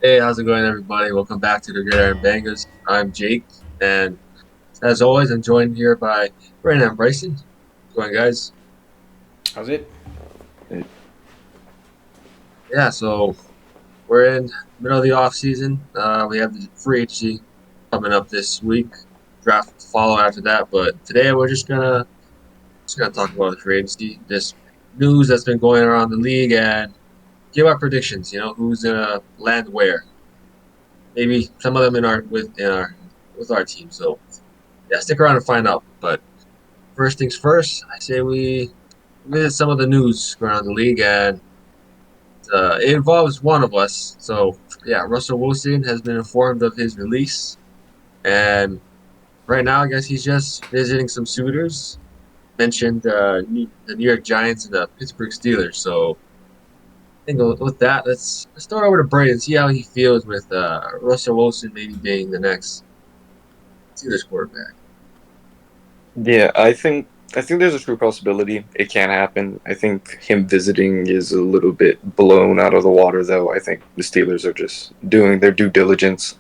Hey, how's it going, everybody? Welcome back to the Gridiron Bangers. I'm Jake, and as always, I'm joined here by Brandon and Bryson. How's it going, guys? How's it? Yeah, so we're in the middle of the off season. We have the free agency coming up this week. Draft to follow after that, but today we're just gonna talk about the free agency, this news that's been going around the league, and give our predictions. Who's gonna land where? Maybe some of them with our team. So yeah, stick around and find out. But first things first, I say we visit some of the news around the league, and it involves one of us. So, yeah, Russell Wilson has been informed of his release, and right now, I guess he's just visiting some suitors. Mentioned the New York Giants and the Pittsburgh Steelers. So, I think with that, let's start over to Bray and see how he feels with Russell Wilson maybe being the next Steelers quarterback. Yeah, I think there's a true possibility it can happen. I think him visiting is a little bit blown out of the water, though. I think the Steelers are just doing their due diligence,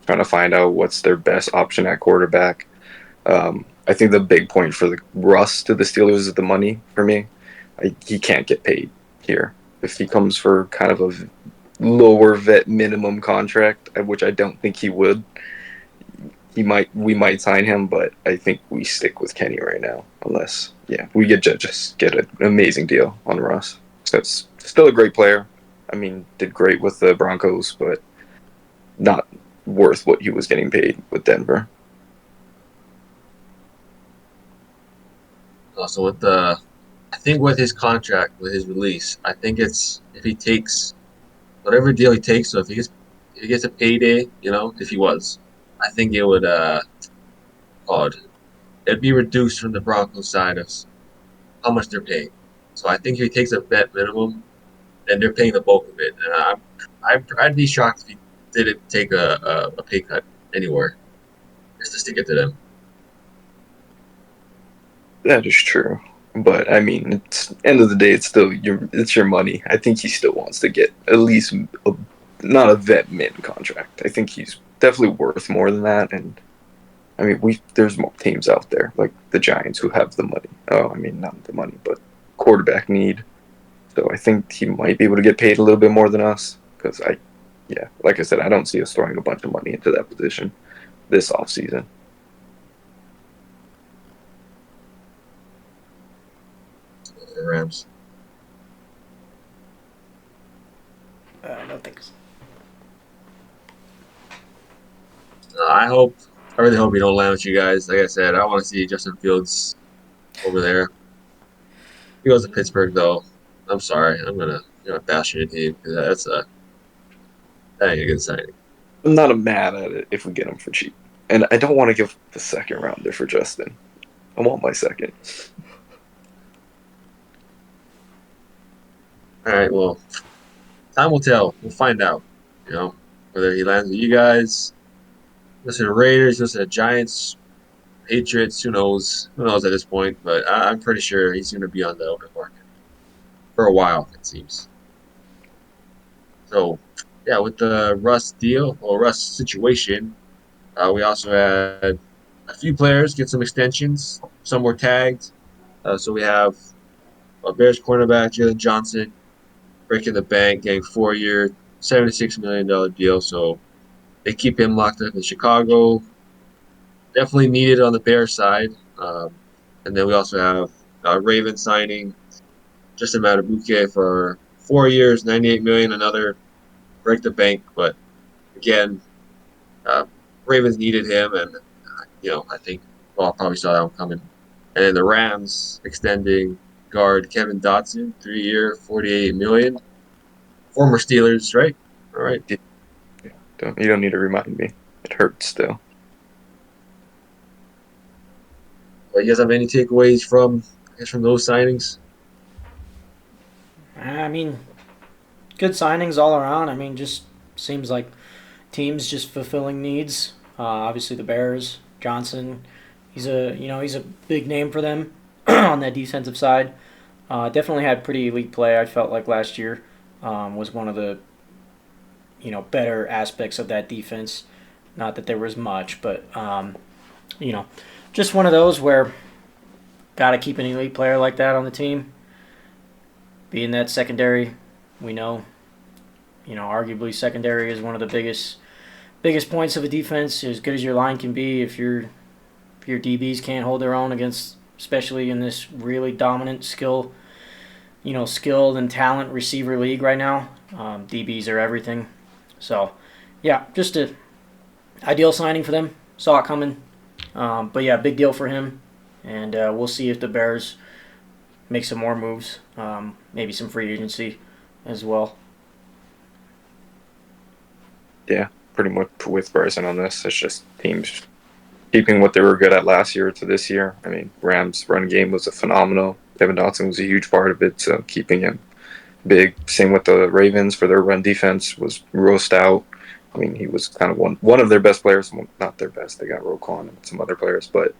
trying to find out what's their best option at quarterback. I think the big point for the Russ to the Steelers is the money. For me, he can't get paid here if he comes for kind of a lower vet minimum contract, which I don't think he would. We might sign him, but I think we stick with Kenny right now, unless we get just get an amazing deal on Russ. So it's still a great player. I mean, did great with the Broncos, but not worth what he was getting paid with Denver. Also, I think with his contract, with his release, I think it's if he takes whatever deal he takes. So if he gets a payday, if he was, I think it would called it'd be reduced from the Broncos side of how much they're paying. So I think if he takes a vet minimum, then they're paying the bulk of it. And I'd be shocked if he didn't take a pay cut anywhere just to stick it to them. That is true, but I mean, it's end of the day, it's your money. I think he still wants to get at least not a vet min contract. I think he's definitely worth more than that, and I mean, we there's more teams out there like the Giants who have the money. Oh, I mean, not the money, but quarterback need. So I think he might be able to get paid a little bit more than us because like I said, I don't see us throwing a bunch of money into that position this offseason. The Rams. No thanks. I really hope he don't land with you guys. Like I said, I want to see Justin Fields over there. If he goes to Pittsburgh, though, I'm sorry. I'm gonna bash your team because that ain't a good signing. I'm not mad at it if we get him for cheap, and I don't want to give the second rounder for Justin. I want my second. All right, well, time will tell. We'll find out. You know, whether he lands with you guys, listen to Raiders, listen to Giants, Patriots. Who knows? Who knows at this point? But I'm pretty sure he's going to be on the open market for a while. It seems. So, yeah, with the Russ deal or Russ situation, we also had a few players get some extensions. Some were tagged. So we have a Bears cornerback, Jalen Johnson, breaking the bank, getting 4 year, $76 million deal. So they keep him locked up in Chicago. Definitely needed on the Bears side. And then we also have Raven signing just a Madubuike for 4 years, 98 million. Another break the bank, but again, uh, Ravens needed him, and I think well, I probably saw that one coming. And then the Rams extending guard Kevin Dotson, 3 year, 48 million. Former Steelers, right? All right. You don't need to remind me. It hurts still. You guys have any takeaways from those signings? I mean, good signings all around. I mean, just seems like teams just fulfilling needs. Obviously, the Bears, Johnson, he's a big name for them on that defensive side. Definitely had pretty elite play. I felt like last year was one of the better aspects of that defense. Not that there was much, but you know, just one of those where got to keep an elite player like that on the team. Being that secondary, we know, arguably secondary is one of the biggest points of a defense. As good as your line can be, if your DBs can't hold their own against, especially in this really dominant skilled and talent receiver league right now, DBs are everything. So, yeah, just a ideal signing for them. Saw it coming, but yeah, big deal for him. And we'll see if the Bears make some more moves, maybe some free agency as well. Yeah, pretty much with Bryson on this. It's just teams keeping what they were good at last year to this year. I mean, Rams' run game was a phenomenal. Kevin Dotson was a huge part of it, so keeping him big. Same with the Ravens for their run defense was real stout. I mean, he was kind of one of their best players. Not their best. They got Roquan and some other players, but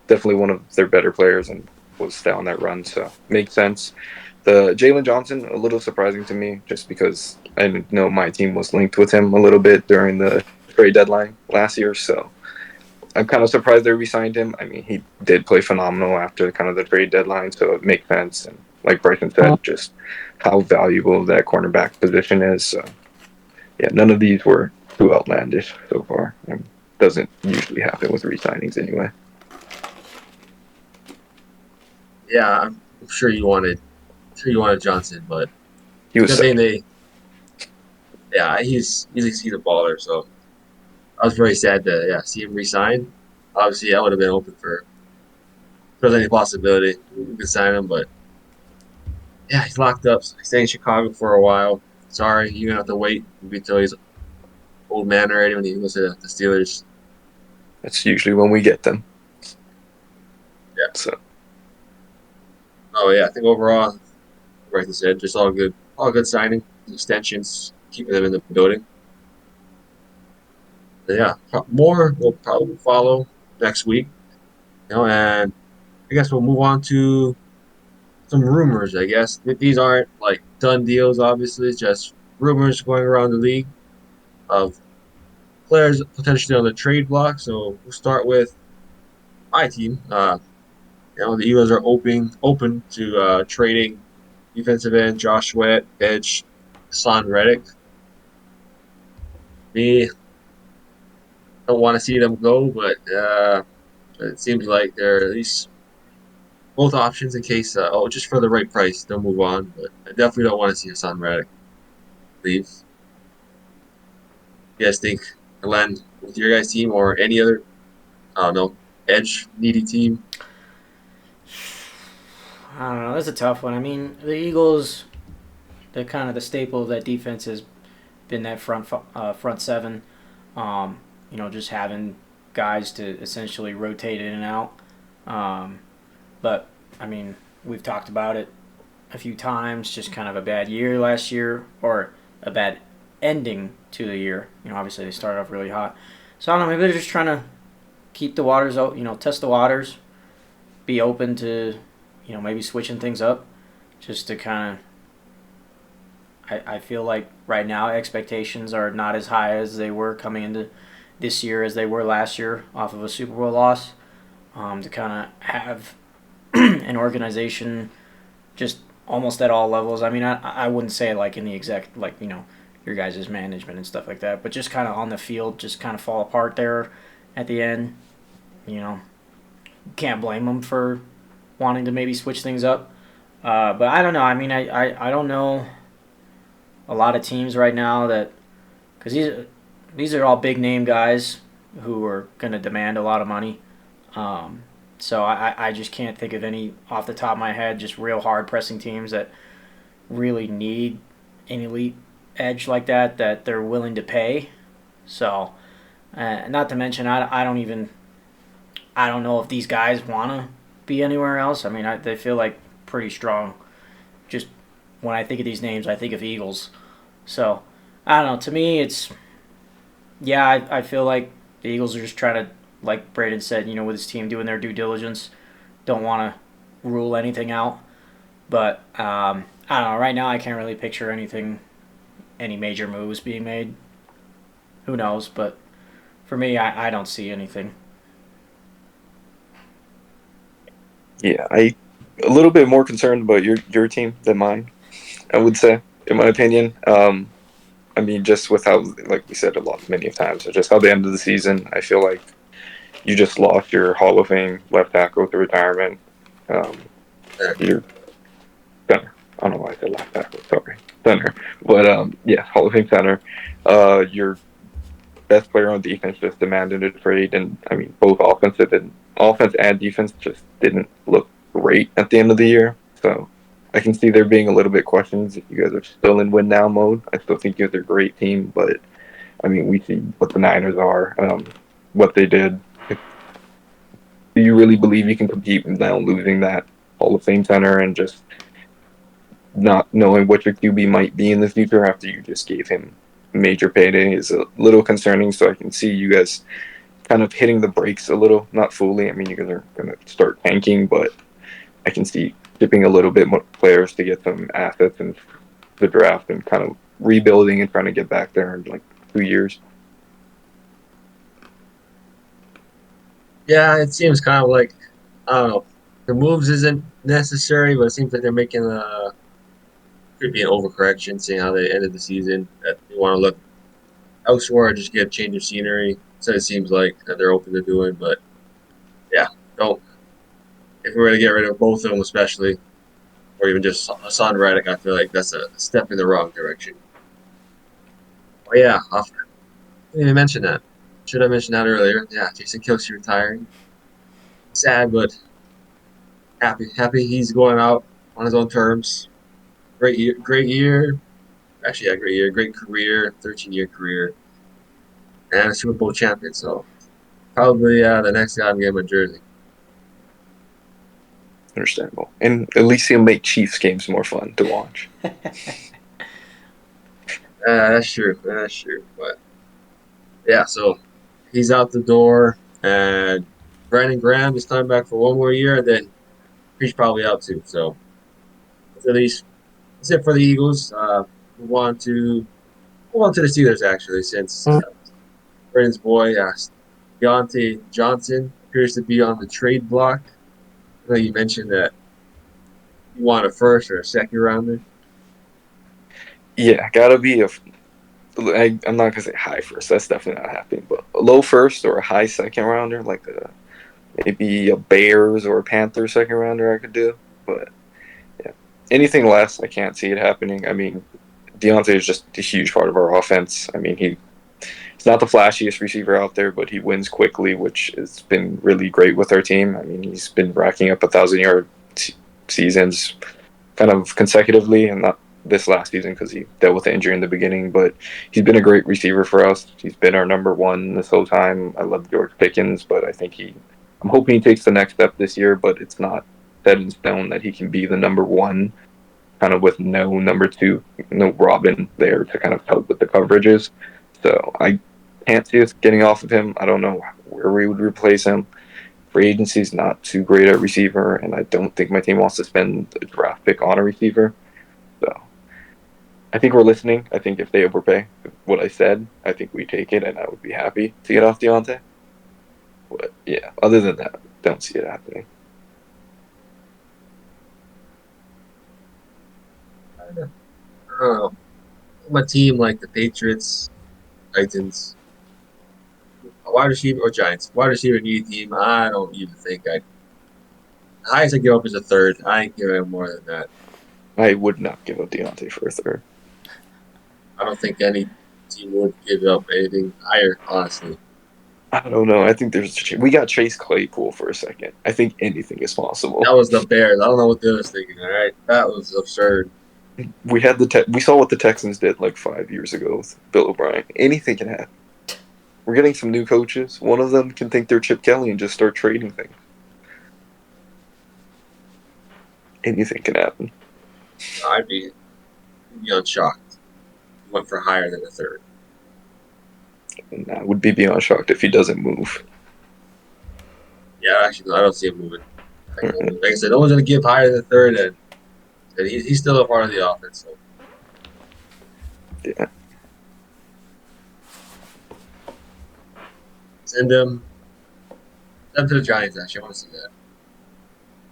definitely one of their better players and was down that run. So makes sense. The Jalen Johnson, a little surprising to me, just because I didn't know my team was linked with him a little bit during the trade deadline last year. So I'm kind of surprised they re-signed him. I mean, he did play phenomenal after kind of the trade deadline, so it makes sense. And like Bryson said, just how valuable that cornerback position is. So yeah, none of these were too outlandish so far. It doesn't usually happen with re-signings anyway. Yeah, I'm sure you wanted Johnson, but He was good thing sick. they, yeah, he's a baller. So I was very sad to see him resign. Obviously, I would have been open for if there was any possibility we could sign him, but yeah, he's locked up. So he's staying in Chicago for a while. Sorry, you're gonna have to wait until he's old man already when he goes to the Steelers. That's usually when we get them. Yeah. So Oh yeah, I think overall, like I said, just all good signing extensions, keeping them in the building. But yeah, more will probably follow next week. And I guess we'll move on to some rumors. I guess these aren't like done deals. Obviously, it's just rumors going around the league of players potentially on the trade block. So we'll start with my team. The Eagles are open to trading defensive end Josh Sweat, edge Son Reddick. Me, don't want to see them go, but it seems like they're at least both options in case, just for the right price, they'll move on. But I definitely don't want to see Hassan Reddick leave. You guys think Glenn with your guys' team or any other, I don't know, edge needy team? I don't know. That's a tough one. I mean, the Eagles, they're kind of the staple of that defense has been that front seven. Just having guys to essentially rotate in and out. Um, but I mean, we've talked about it a few times. Just kind of a bad year last year, or a bad ending to the year. Obviously they started off really hot. So I don't know. Maybe they're just trying to keep the waters out. Test the waters. Be open to, maybe switching things up, just to kind of. I feel like right now expectations are not as high as they were coming into this year as they were last year off of a Super Bowl loss. To kind of have an organization just almost at all levels. I mean, I wouldn't say like in the exact, like, your guys' management and stuff like that, but just kind of on the field, just kind of fall apart there at the end. You know, can't blame them for wanting to maybe switch things up. But I don't know. I mean, I don't know a lot of teams right now that, because these are all big name guys who are going to demand a lot of money. So I just can't think of any off the top of my head, just real hard pressing teams that really need an elite edge like that they're willing to pay. So, not to mention, I don't know if these guys want to be anywhere else. I mean, they feel like pretty strong. Just when I think of these names, I think of Eagles. So, I don't know. To me, yeah, I feel like the Eagles are just trying to, like Braden said, with his team doing their due diligence, don't want to rule anything out. But I don't know. Right now, I can't really picture any major moves being made. who knows? But for me, I don't see anything. Yeah, I a little bit more concerned about your team than mine. I would say, in my opinion. I mean, just with how, like we said a lot, many times, just how the end of the season, I feel like you just lost your Hall of Fame left tackle to retirement. Um, Exactly. your center. I don't know why I said left tackle. Sorry, center. But yeah, Hall of Fame center. Your best player on defense just demanded a trade, and I mean, both offense and defense just didn't look great at the end of the year. So I can see there being a little bit questions if you guys are still in win now mode. I still think you guys are a great team, but I mean, we see what the Niners are, what they did. Do you really believe you can compete now losing that Hall of Fame center and just not knowing what your QB might be in the future after you just gave him major payday is a little concerning. So I can see you guys kind of hitting the brakes a little, not fully. I mean, you guys are going to start tanking, but I can see shipping a little bit more players to get some assets in the draft and kind of rebuilding and trying to get back there in like 2 years. Yeah, it seems kind of like I don't know. The moves isn't necessary, but it seems like they're making a could be an overcorrection, seeing how they ended the season. That they want to look elsewhere or just get a change of scenery. So it seems like that they're open to doing. But yeah, don't. If we were to get rid of both of them, especially, or even just Hassan Reddick, I feel like that's a step in the wrong direction. Oh yeah, I didn't even mention that. Should have mentioned that earlier. Yeah, Jason Kelsey retiring. Sad, but happy. Happy he's going out on his own terms. Great year. Great year. Actually, yeah, great year. Great career. 13-year career. And a Super Bowl champion. So probably the next guy I'm getting my jersey. Understandable. And at least he'll make Chiefs games more fun to watch. That's true. That's true. But yeah, so he's out the door, and Brandon Graham is coming back for one more year, and then he's probably out too. So at least that's it for the Eagles. Move on to the Steelers actually, since Brandon's boy, Deontay Johnson appears to be on the trade block. I know you mentioned that you want a first or a second rounder. Yeah, gotta be I'm not gonna say high first. That's definitely not happening. But a low first or a high second rounder, like maybe a Bears or a Panthers second rounder, I could do. But yeah, anything less, I can't see it happening. I mean, Deontay is just a huge part of our offense. I mean, he's not the flashiest receiver out there, but he wins quickly, which has been really great with our team. I mean, he's been racking up 1,000-yard seasons kind of consecutively, and not this last season because he dealt with the injury in the beginning. But he's been a great receiver for us. He's been our number one this whole time. I love George Pickens, but I think I'm hoping he takes the next step this year. But it's not set in stone that he can be the number one, kind of with no number two, no Robin there to kind of help with the coverages. So I can't see us getting off of him. I don't know where we would replace him. Free agency is not too great at receiver, and I don't think my team wants to spend a draft pick on a receiver. So I think we're listening. I think if they overpay what I said, I think we take it, and I would be happy to get off Deontay. But yeah, other than that, don't see it happening. I don't know. My team like the Patriots, Titans, a wide receiver or Giants. Wide receiver need team. I don't even think I. The highest I give up is a third. I ain't giving him more than that. I would not give up Deontay for a third. I don't think any team would give up anything higher, honestly. I don't know. I think we got Chase Claypool for a second. I think anything is possible. That was the Bears. I don't know what they was thinking. All right, that was absurd. We saw what the Texans did like 5 years ago with Bill O'Brien. Anything can happen. We're getting some new coaches. One of them can think they're Chip Kelly and just start trading things. Anything can happen. I'd be beyond shocked. He went for higher than a third. And I would be beyond shocked if he doesn't move. Yeah, actually, no, I don't see him moving. Like I said, no one's going to give higher than a third, and he's still a part of the offense. So. Yeah. Send them to the Giants. Actually, I want to see that.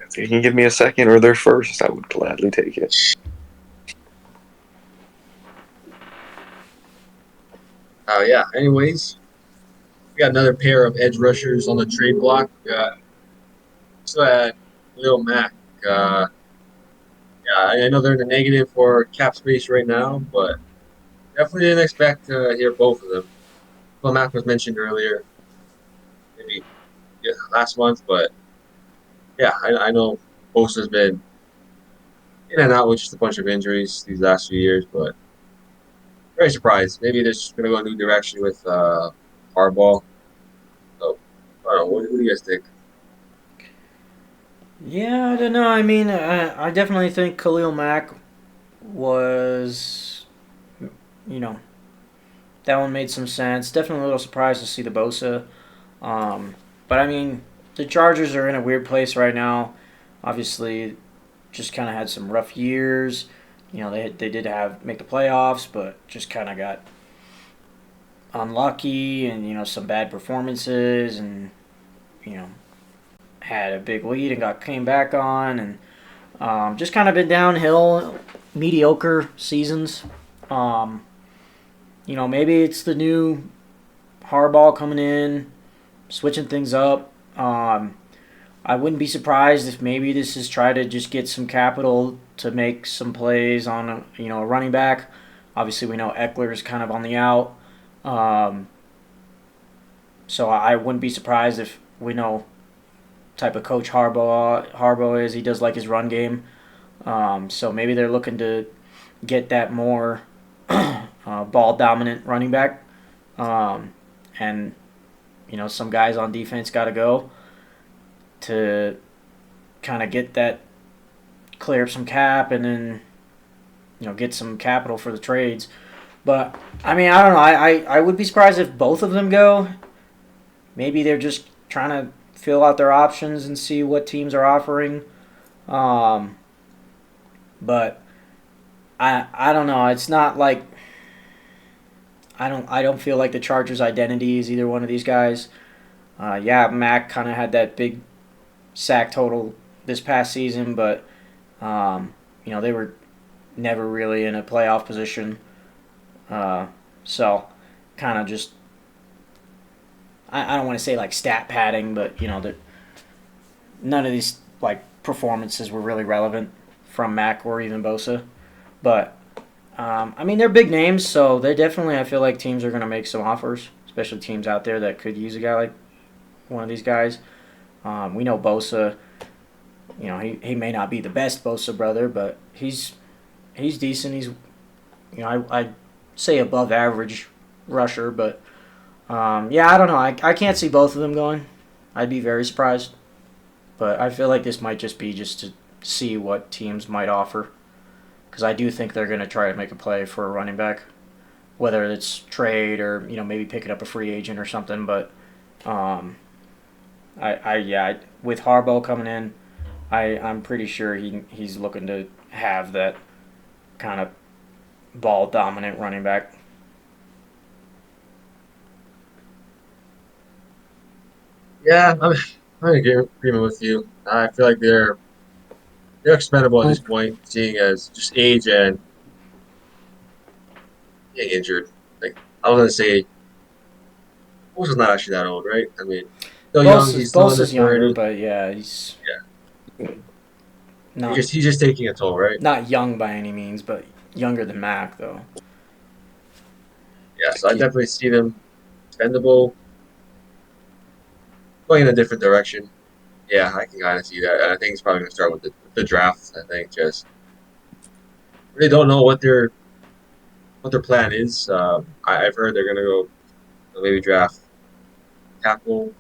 If you can give me a second or their first, I would gladly take it. Yeah. Anyways, we got another pair of edge rushers on the trade block. So Lil Mack. Yeah, I know they're in the negative for cap space right now, but definitely didn't expect to hear both of them. Lil Mack was mentioned earlier, maybe last month, but yeah, I know Bosa's been in and out with just a bunch of injuries these last few years, but very surprised. Maybe they're just going to go a new direction with Harbaugh. So, I don't know. What do you guys think? Yeah, I don't know. I mean, I definitely think Khalil Mack was, you know, that one made some sense. Definitely a little surprised to see the Bosa. But I mean, the Chargers are in a weird place right now. Obviously, just kind of had some rough years. They did have make the playoffs, but just kind of got unlucky and some bad performances and you know had a big lead and got came back on and just kind of been downhill, mediocre seasons. Um, maybe it's the new Harbaugh coming in, switching things up. I wouldn't be surprised if maybe this is try to just get some capital to make some plays on a running back. Obviously, we know Eckler's kind of on the out, um, so I wouldn't be surprised if we know type of coach Harbaugh is. He does like his run game, so maybe they're looking to get that more ball dominant running back, and some guys on defense got to go to kind of get that clear up some cap and then get some capital for the trades. But I mean, I don't know. I would be surprised if both of them go. Maybe they're just trying to fill out their options and see what teams are offering. But I don't know. It's not like I don't feel like the Chargers' identity is either one of these guys. Yeah, Mac kind of had that big sack total this past season, but they were never really in a playoff position. So kind of just I don't want to say like stat padding, but that none of these like performances were really relevant from Mac or even Bosa. But I mean they're big names, so they definitely I feel like teams are going to make some offers, especially teams out there that could use a guy like one of these guys. We know Bosa. He may not be the best Bosa brother, but he's decent. He's I'd say above average rusher, but yeah, I don't know. I can't see both of them going. I'd be very surprised, but I feel like this might just be just to see what teams might offer, because I do think they're going to try to make a play for a running back, whether it's trade or maybe picking up a free agent or something. But with Harbaugh coming in, I'm pretty sure he's looking to have that kind of ball dominant running back. Yeah, I'm in agreement with you. I feel like they're expendable at this point, seeing as just age and getting injured. Like I was gonna say, Bosa's not actually that old, right? I mean, still young. He's still in his Bosa's younger, 30s. but yeah, he's Yeah, not he's just taking a toll, right? not young by any means, but younger than Mac though. Yeah, so I definitely see them expendable, going in a different direction. Yeah, I can kind of see that. And I think it's probably gonna start with the draft. I think just really don't know what their plan is. I've heard they're gonna go maybe draft tackle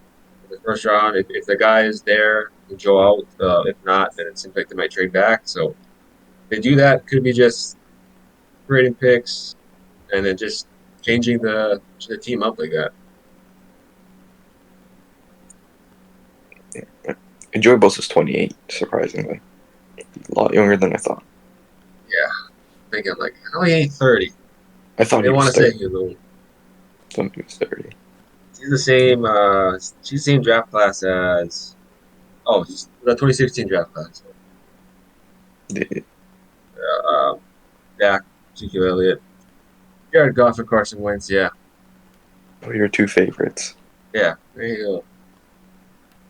in the first round. If the guy is there, he'll go out. If not, then it seems like they might trade back. So if they do that, could be just trading picks and then just changing the team up like that. Joey Bosa's 28, surprisingly. A lot younger than I thought. Yeah, thinking like how he ain't 30. I thought They he want was to say 30. he's old. I thought he was 30. She's the same. She's the same draft class as. Oh, she's the 2016 draft class. The- Uh, Dak, Ezekiel Elliott, Jared Goff, and Carson Wentz. Yeah, What are your two favorites? yeah. There you go.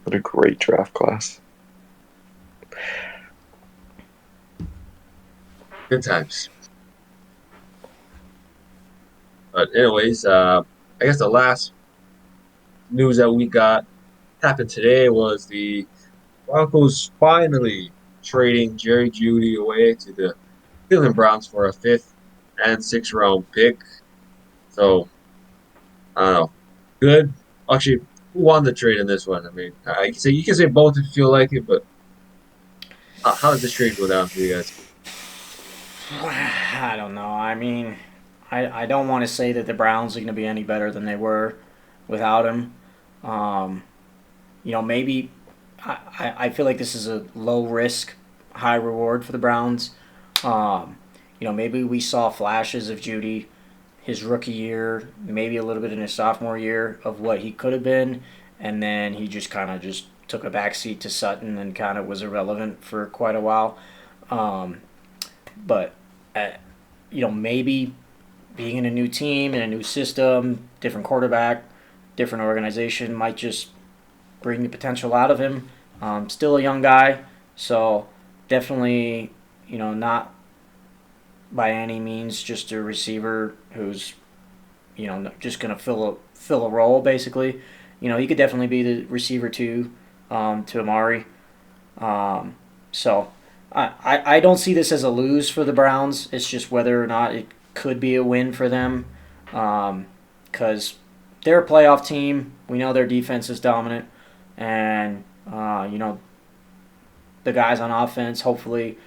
What a great draft class. Good times. But anyways, I guess the last news that we got happened today was the Broncos finally trading Jerry Judy away to the Cleveland Browns for a fifth and sixth round pick. So I don't know. Good. Actually, who won the trade in this one? I mean, I can say you can say both if you feel like it, but how did this trade go down for you guys? I don't know. I mean, I don't want to say that the Browns are going to be any better than they were without him. Um, maybe I feel like this is a low risk, high reward for the Browns. Um, maybe we saw flashes of Judy his rookie year, maybe a little bit in his sophomore year of what he could have been, and then he just kind of just took a backseat to Sutton and kind of was irrelevant for quite a while. Um, but uh, maybe being in a new team and a new system, different quarterback, different organization might just bring the potential out of him. Still a young guy, so definitely, not by any means just a receiver who's, just gonna fill a role basically. He could definitely be the receiver too, to Amari. So I don't see this as a lose for the Browns. It's just whether or not it could be a win for them, because they're a playoff team. We know their defense is dominant, and the guys on offense hopefully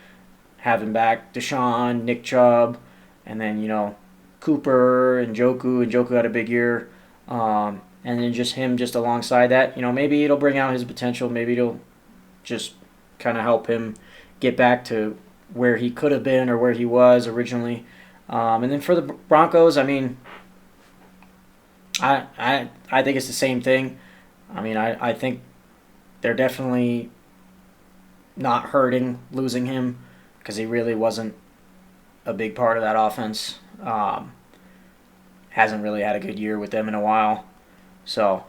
having back Deshaun, Nick Chubb, and then Cooper and Joku. And Joku had a big year, and then just him just alongside that. Maybe it'll bring out his potential. Maybe it'll just kind of help him get back to where he could have been or where he was originally. And then for the Broncos, I mean, I think it's the same thing. I mean, I think they're definitely not hurting losing him because he really wasn't a big part of that offense. Hasn't really had a good year with them in a while. So,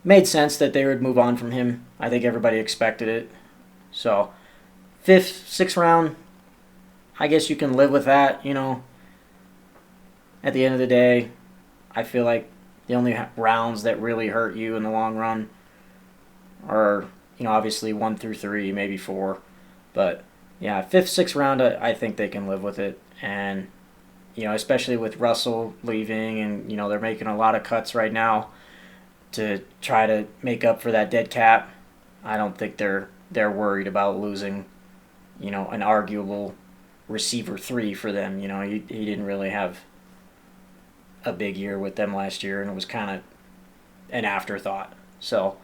made sense that they would move on from him. I think everybody expected it. So, fifth, sixth round, I guess you can live with that, At the end of the day, I feel like the only rounds that really hurt you in the long run are, obviously 1 through 3, maybe 4. But, yeah, fifth, sixth round, I think they can live with it. And, especially with Russell leaving and, they're making a lot of cuts right now to try to make up for that dead cap. I don't think they're worried about losing, an arguable receiver 3 for them. He didn't really have a big year with them last year, and it was kind of an afterthought. So,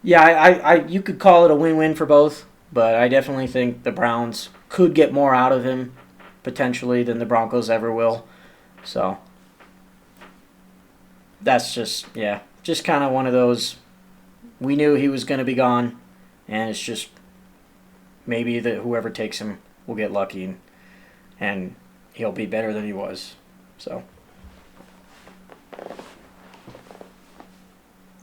yeah, I you could call it a win-win for both, but I definitely think the Browns could get more out of him potentially than the Broncos ever will. So, that's just kind of one of those. We knew he was going to be gone, and it's just maybe that whoever takes him will get lucky, and he'll be better than he was. So.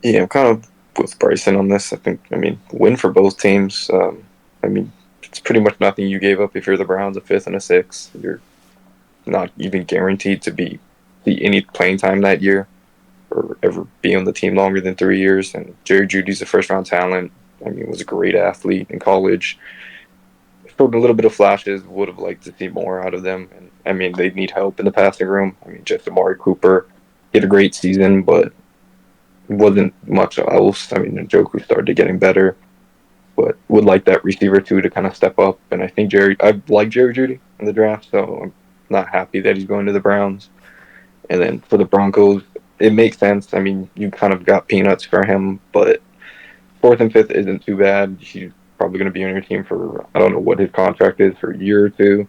Yeah, I'm kind of with Bryson on this. I mean, win for both teams. I mean, it's pretty much nothing you gave up if you're the Browns, a fifth and a sixth. You're not even guaranteed to see any playing time that year or ever be on the team longer than 3 years. And Jerry Judy's a first-round talent. I mean, was a great athlete in college. Showed a little bit of flashes. Would have liked to see more out of them. And I mean, they need help in the passing room. I mean, just Amari Cooper had a great season, but wasn't much else. I mean, Njoku started getting better, but would like that receiver too to kind of step up. And I think I like Jerry Judy in the draft, so I'm not happy that he's going to the Browns. And then for the Broncos, it makes sense. I mean, you kind of got peanuts for him, but fourth and fifth isn't too bad. He's probably going to be on your team for, I don't know what his contract is, for a year or two.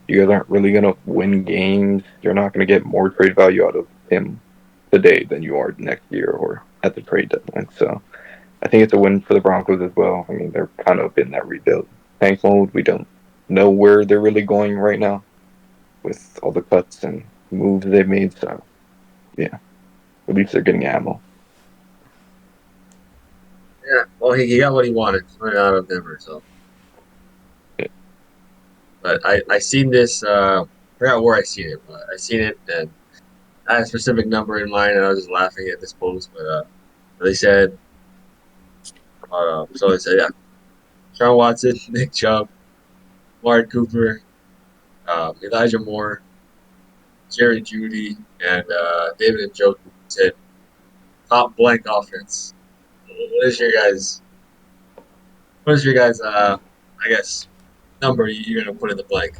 You guys aren't really going to win games. You're not going to get more trade value out of him today than you are next year or at the trade deadline. So I think it's a win for the Broncos as well. I mean, they're kind of in that rebuild tank mode. We don't know where they're really going right now with all the cuts and moves they've made. So yeah, at least they're getting ammo. Yeah, well, he got what he wanted right out of Denver. So, Yeah. but I seen this. I forgot where I seen it, but I seen it and I had a specific number in mind, and I was just laughing at this post. But they said, so they said, yeah, Sean Watson, Nick Chubb, Mark Cooper, Elijah Moore, Jerry Judy, and David Njoku said top blank offense. What is your guys? What is your guys? I guess number you're gonna put in the blank.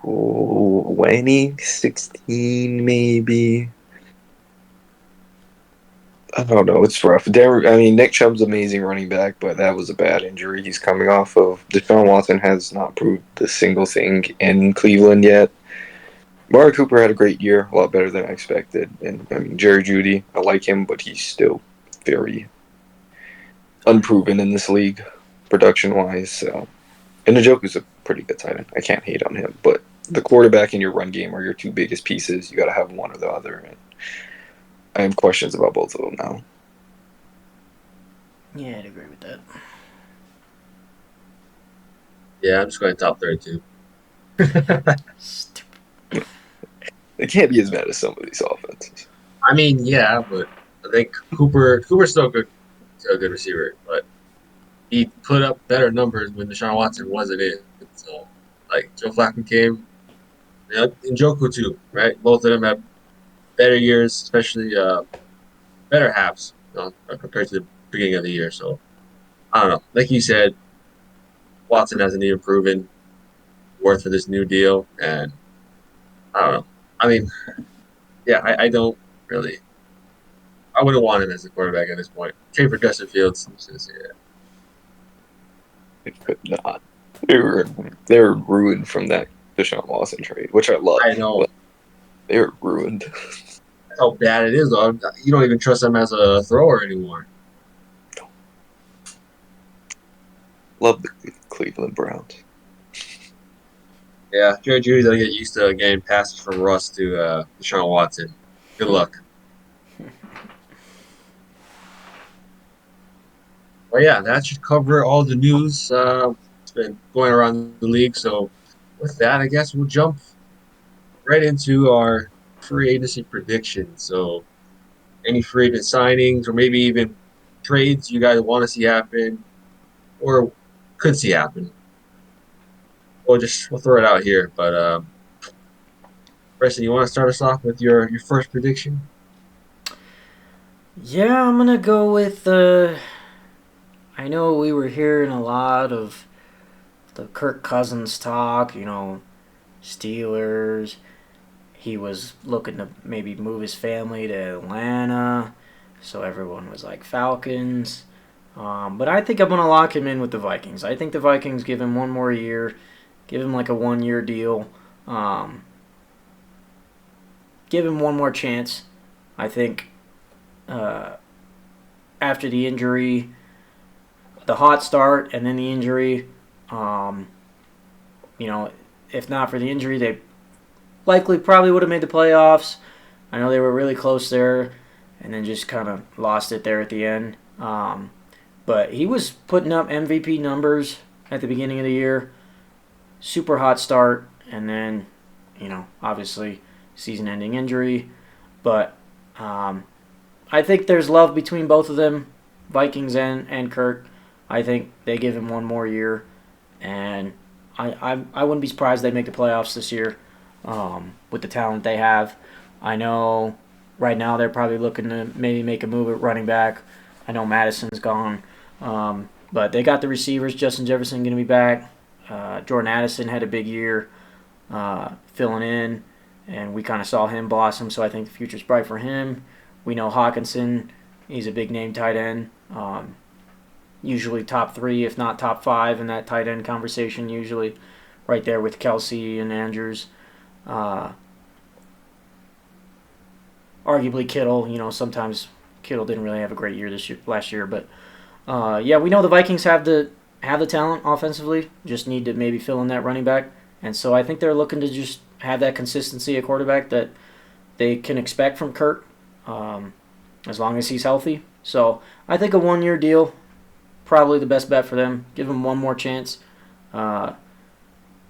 Winning 16 maybe. I don't know. It's rough. I mean, Nick Chubb's amazing running back, but that was a bad injury he's coming off of. Deshaun Watson has not proved a single thing in Cleveland yet. Mari Cooper had a great year, a lot better than I expected. And I mean, Jerry Judy, I like him, but he's still very unproven in this league, production wise. So, and Njoku's a pretty good tight end. I can't hate on him, but the quarterback and your run game are your two biggest pieces. You got to have one or the other. And I have questions about both of them now. Yeah, I'd agree with that. Yeah, I'm just going top 32. Stupid. They can't be as bad as some of these offenses. I mean, yeah, but I think Cooper's still a good receiver, but he put up better numbers when Deshaun Watson wasn't in. So, like Joe Flacco came, and Njoku too, right? Both of them have better years, especially better halves compared to the beginning of the year. So I don't know. Like you said, Watson hasn't even proven worth for this new deal, and I don't know. I mean, yeah, I don't really. I wouldn't want him as a quarterback at this point. Trade for Justin Fields. I'm just gonna say that. They could not. They were ruined from that Deshaun Watson trade, which I love, I know but they were ruined. how bad it is, though. You don't even trust him as a thrower anymore. Love the Cleveland Browns. Yeah, Jerry Judy's gonna get used to getting passes from Russ to Deshaun Watson. Good luck. Well, yeah, that should cover all the news. It's been going around the league. So, with that, I guess we'll jump right into our free agency predictions. So, any free agent signings or maybe even trades you guys want to see happen or could see happen. We'll throw it out here. But Preston, you want to start us off with your first prediction? Yeah, I'm gonna go with. I know we were hearing a lot of the Kirk Cousins talk. Steelers. He was looking to maybe move his family to Atlanta, so everyone was like Falcons. But I think I'm gonna lock him in with the Vikings. I think the Vikings give him one more year, give him like a 1 year deal, give him one more chance. I think after the injury, the hot start and then the injury, um, if not for the injury, they likely probably would have made the playoffs. I know they were really close there and then just kind of lost it there at the end. But he was putting up MVP numbers at the beginning of the year. Super hot start, and then, obviously season-ending injury. But I think there's love between both of them, Vikings and Kirk. I think they give him one more year, and I wouldn't be surprised they make the playoffs this year with the talent they have. I know right now they're probably looking to maybe make a move at running back. I know Madison's gone, but they got the receivers. Justin Jefferson going to be back. Jordan Addison had a big year filling in, and we kind of saw him blossom, so I think the future's bright for him. We know Hawkinson, he's a big name tight end. usually top three, if not top five, in that tight end conversation. Usually, right there with Kelsey and Andrews. Uh, Arguably Kittle. Sometimes Kittle didn't really have a great year last year, but yeah, we know the Vikings have the talent offensively. Just need to maybe fill in that running back, and so I think they're looking to just have that consistency at quarterback that they can expect from Kirk, as long as he's healthy. So I think a 1 year deal probably the best bet for them. Give him one more chance. Uh,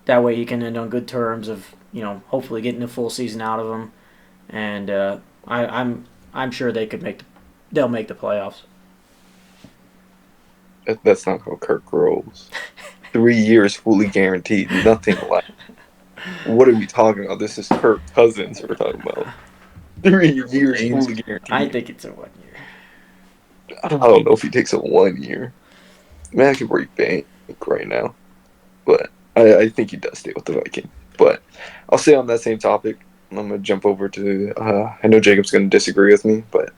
that way he can end on good terms of hopefully getting a full season out of him, and I'm sure they'll make the playoffs. That's not how Kirk rolls. 3 years fully guaranteed, nothing left. What are we talking about? This is Kirk Cousins we're talking about. 3 years fully guaranteed. I think it's a 1 year. I don't know if he takes a 1 year. Man, I can break bank right now. But I think he does stay with the Viking. But I'll stay on that same topic. I'm going to jump over to, I know Jacob's going to disagree with me, but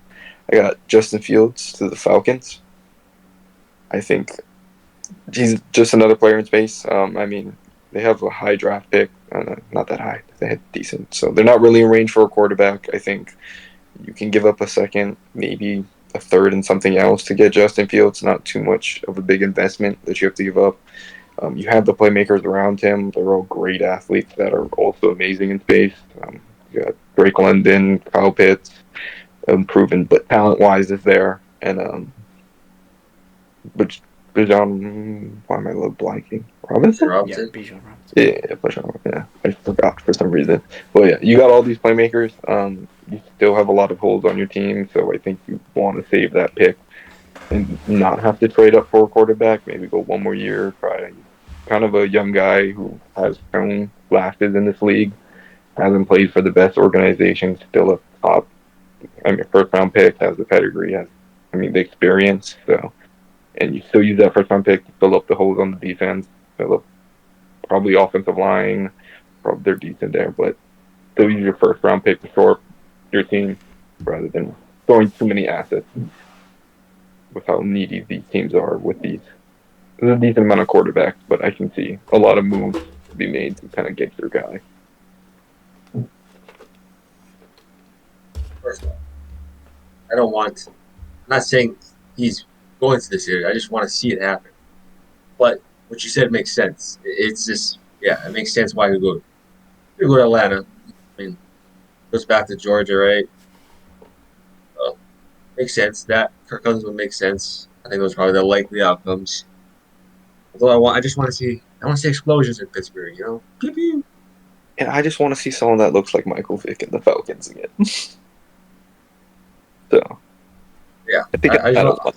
I got Justin Fields to the Falcons. I think he's just another player in space. I mean, they have a high draft pick. Not that high. They had decent. So they're not really in range for a quarterback. I think you can give up a second, maybe a third and something else to get Justin Fields. Not too much of a big investment that you have to give up. You have the playmakers around him. They're all great athletes that are also amazing in space. You got Drake London, Kyle Pitts, proven, but talent-wise is there. And but Bijan, why am I blanking? Robinson? Yeah, Bijan Robinson. Yeah, Bijan. Yeah, I forgot for some reason. But yeah, you got all these playmakers. You still have a lot of holes on your team, so I think you want to save that pick and not have to trade up for a quarterback. Maybe go 1 more year, try kind of a young guy who has shown flashes in this league, hasn't played for the best organization, still a top. I mean, first round pick, has the pedigree, has the experience. So, and you still use that first round pick to fill up the holes on the defense, fill up probably offensive line. Probably they're decent there, but still use your first round pick to shore up your team rather than throwing too many assets with how needy these teams are with these. There's a decent amount of quarterbacks, but I can see a lot of moves to be made to kind of get your guy. First of all, I'm not saying he's going to this series. I just want to see it happen. But what you said makes sense. It's just, yeah, it makes sense why you go to Atlanta. I mean, goes back to Georgia, right? Makes sense. That Kirk Cousins would make sense. I think those are probably the likely outcomes. Although I just want to see, explosions in Pittsburgh. Pew pew. And I just want to see someone that looks like Michael Vick in the Falcons again. So, Yeah, I think I just want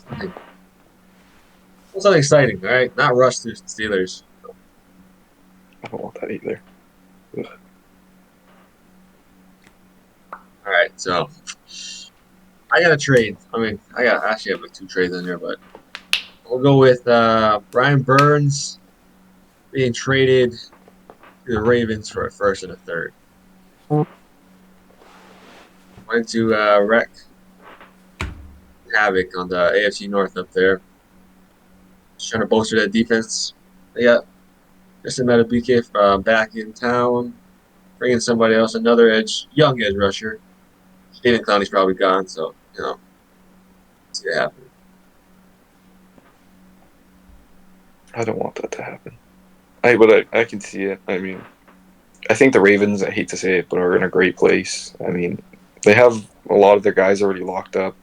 something exciting. All right, not rush through Steelers. I don't want that either. Ugh. All right, so I got a trade. I actually have like 2 trades in there, but we'll go with Brian Burns being traded to the Ravens for a first and a third. Went to wreck havoc on the AFC North up there. Just trying to bolster that defense. They got Justin Madubuike back in town, bringing somebody else, another young edge rusher. Steven Clowney's probably gone, so see it happen. I don't want that to happen. But I can see it. I mean, I think the Ravens, I hate to say it, but are in a great place. I mean, they have a lot of their guys already locked up.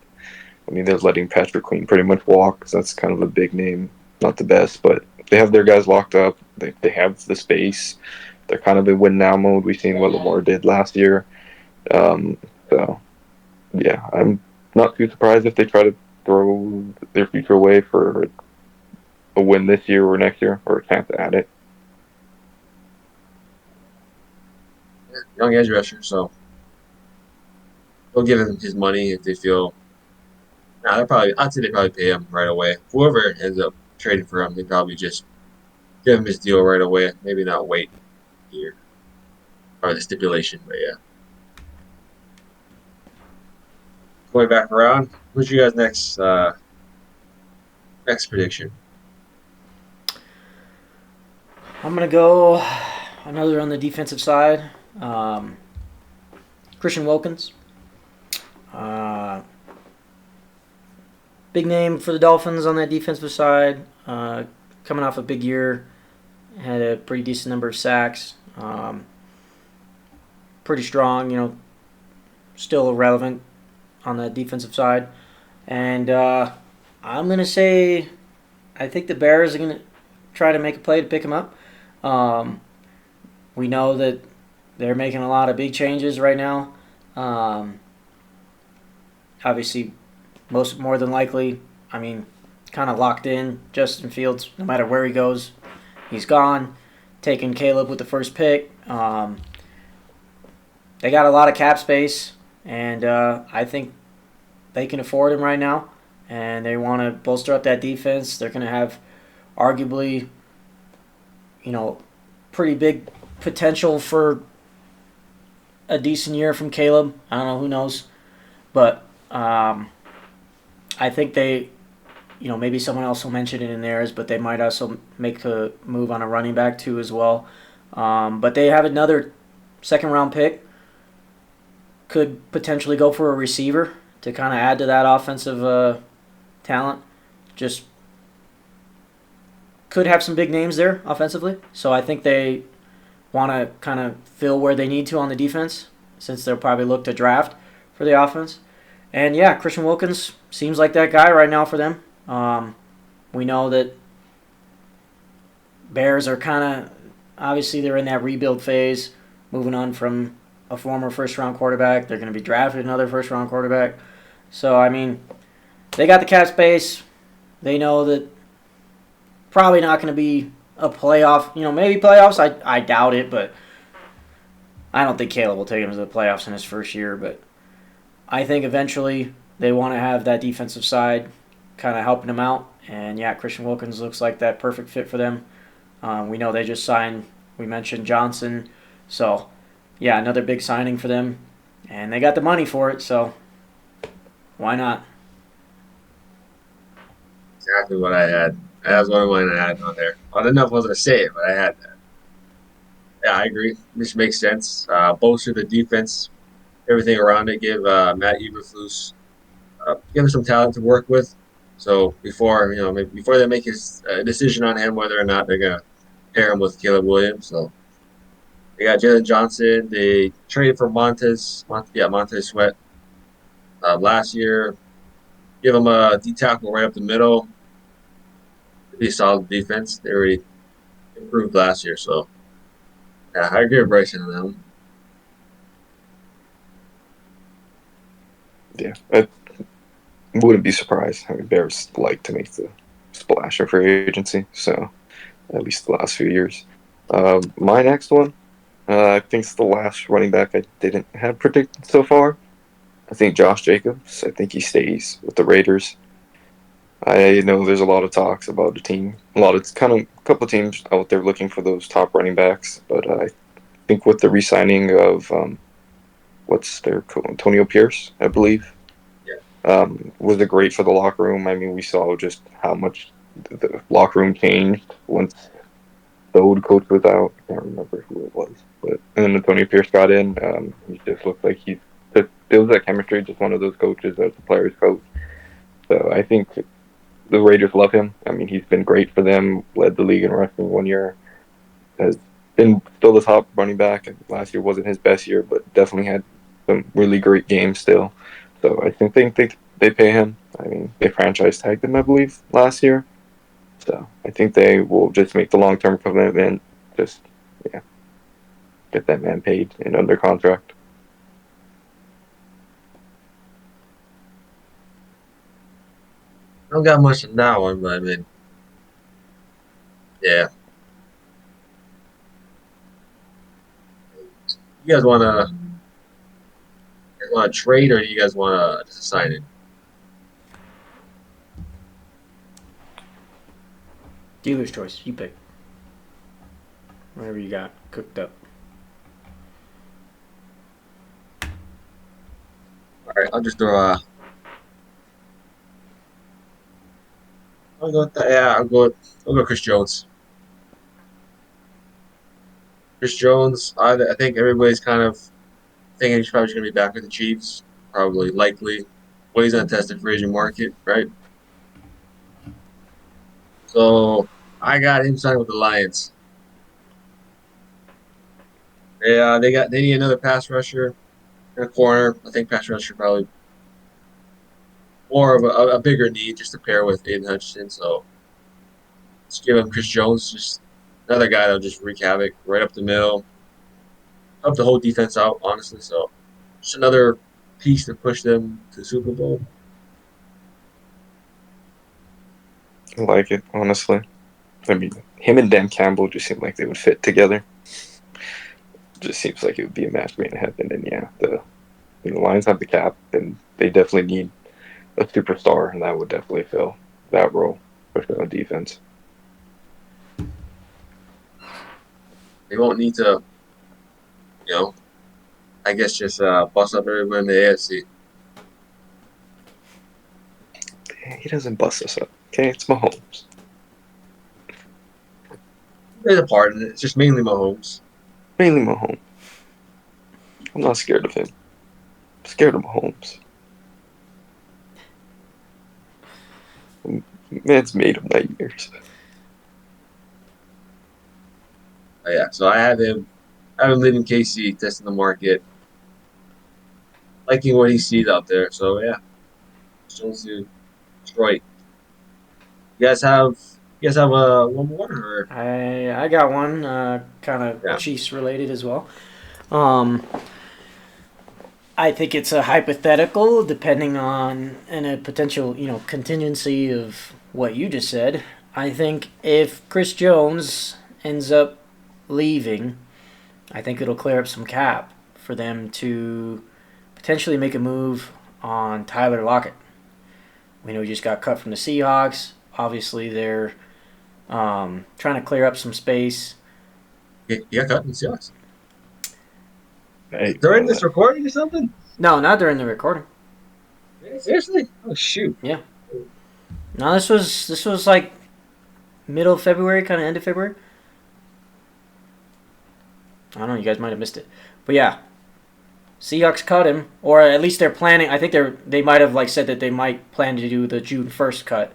I mean, they're letting Patrick Queen pretty much walk because that's kind of a big name. Not the best, but they have their guys locked up. They have the space. They're kind of in win now mode. We've seen what Lamar did last year. So, yeah, I'm not too surprised if they try to throw their future away for a win this year or next year or a chance at it. Young edge rusher, so they'll give him his money if they feel. I'd say they probably pay him right away. Whoever ends up trading for him, they probably just give him his deal right away. Maybe not wait a year or the stipulation, but yeah. Going back around, who's you guys next? Next prediction. I'm gonna go another on the defensive side. Um, Christian Wilkins, uh, big name for the Dolphins on that defensive side. Coming off a big year, had a pretty decent number of sacks. Pretty strong, still relevant on the defensive side. And I'm gonna say, I think the Bears are gonna try to make a play to pick him up. Um, we know that they're making a lot of big changes right now. Um, Obviously, most more than likely, I mean, kind of locked in. Justin Fields, no matter where he goes, he's gone. Taking Caleb with the first pick. They got a lot of cap space, and I think they can afford him right now. And they want to bolster up that defense. They're going to have arguably, pretty big potential for a decent year from Caleb. I don't know, who knows, but I think they, maybe someone else will mention it in theirs, but they might also make a move on a running back too as well. But they have another second round pick. Could potentially go for a receiver to kind of add to that offensive talent. Just could have some big names there offensively. So I think they want to kind of fill where they need to on the defense, since they'll probably look to draft for the offense. And yeah, Christian Wilkins seems like that guy right now for them. We know that Bears are kind of, obviously they're in that rebuild phase, moving on from a former first round quarterback. They're going to be drafted another first round quarterback. So I mean, they got the cap space. They know that probably not going to be a playoff. Maybe playoffs. I doubt it, but I don't think Caleb will take him to the playoffs in his first year. But I think eventually they want to have that defensive side kind of helping them out. And yeah, Christian Wilkins looks like that perfect fit for them. We know they just signed, we mentioned Johnson. So yeah, another big signing for them. And they got the money for it, so why not? Exactly what I had. That was what I wanted to add on there. I didn't know if I was going to say it, but I had that. Yeah, I agree. This makes sense. Bolster the defense, everything around it. Give Matt Eberflus, give him some talent to work with. So before maybe before they make his decision on him whether or not they're gonna pair him with Caleb Williams. So they got Jalen Johnson. They traded for Montez Sweat last year. Give him a D tackle right up the middle. Pretty solid defense. They already improved last year, so yeah, I agree with Bryson on them. Yeah, I wouldn't be surprised. I mean, Bears like to make the splash in free agency, so at least the last few years. My next one, I think it's the last running back I didn't have predicted so far. I think Josh Jacobs. I think he stays with the Raiders. I know there's a lot of talks about the team, a lot of kind of a couple of teams out there looking for those top running backs, but I think with the re-signing of what's their Antonio Pierce, I believe, Yeah, was it great for the locker room? I mean, we saw just how much the locker room changed once the old coach was out. I can't remember who it was, but and then Antonio Pierce got in. He just looked like he builds that chemistry. Just one of those coaches that's a player's coach. So I think the Raiders love him. I mean, he's been great for them. Led the league in rushing one year. Has been still the top running back. Last year wasn't his best year, but definitely had some really great games still. So I think they pay him. I mean, they franchise tagged him, I believe, last year. So I think they will just make the long term commitment. Just yeah, get that man paid and under contract. I don't got much on that one, but I mean, yeah. You guys want to trade or you guys want to just sign it? Dealer's choice. You pick. Whatever you got cooked up. All right, I'll just throw. I'll go with that. Yeah, I'll go Chris Jones. Chris Jones. I think everybody's kind of thinking he's probably going to be back with the Chiefs. Probably likely. Well, he's untested free agent market, right? So I got him signed with the Lions. Yeah, they need another pass rusher in a corner. I think pass rusher probably more of a bigger need just to pair with Aiden Hutchinson. So just give him Chris Jones, just another guy that'll just wreak havoc right up the middle, help the whole defense out, honestly. So just another piece to push them to the Super Bowl. I like it, honestly. I mean, him and Dan Campbell just seem like they would fit together. Just seems like it would be a match made in heaven. And yeah, the Lions have the cap, and they definitely need a superstar, and that would definitely fill that role, especially on defense. They won't need to, you know, I guess just bust up everyone in the AFC. He doesn't bust us up. Okay, it's Mahomes. There's a part in it. It's just mainly Mahomes. Mainly Mahomes. I'm not scared of him. I'm scared of Mahomes. Man's made of nightmares. Yeah, so I have him leading KC, testing the market, liking what he sees out there. So yeah, Jones to Detroit. You guys have one more or I got one kind of yeah? Chiefs related as well. Um, I think it's a hypothetical, depending on and a potential contingency of what you just said. I think if Chris Jones ends up leaving, I think it'll clear up some cap for them to potentially make a move on Tyler Lockett. We know he just got cut from the Seahawks. Obviously, they're trying to clear up some space. You got cut in the Seahawks Hey, during this recording or something? No, not during the recording. Seriously? Oh shoot! Yeah. No, this was like middle of February, kind of end of February. I don't know. You guys might have missed it, but yeah, Seahawks cut him, or at least they're planning. I think they might have like said that they might plan to do the June 1st cut,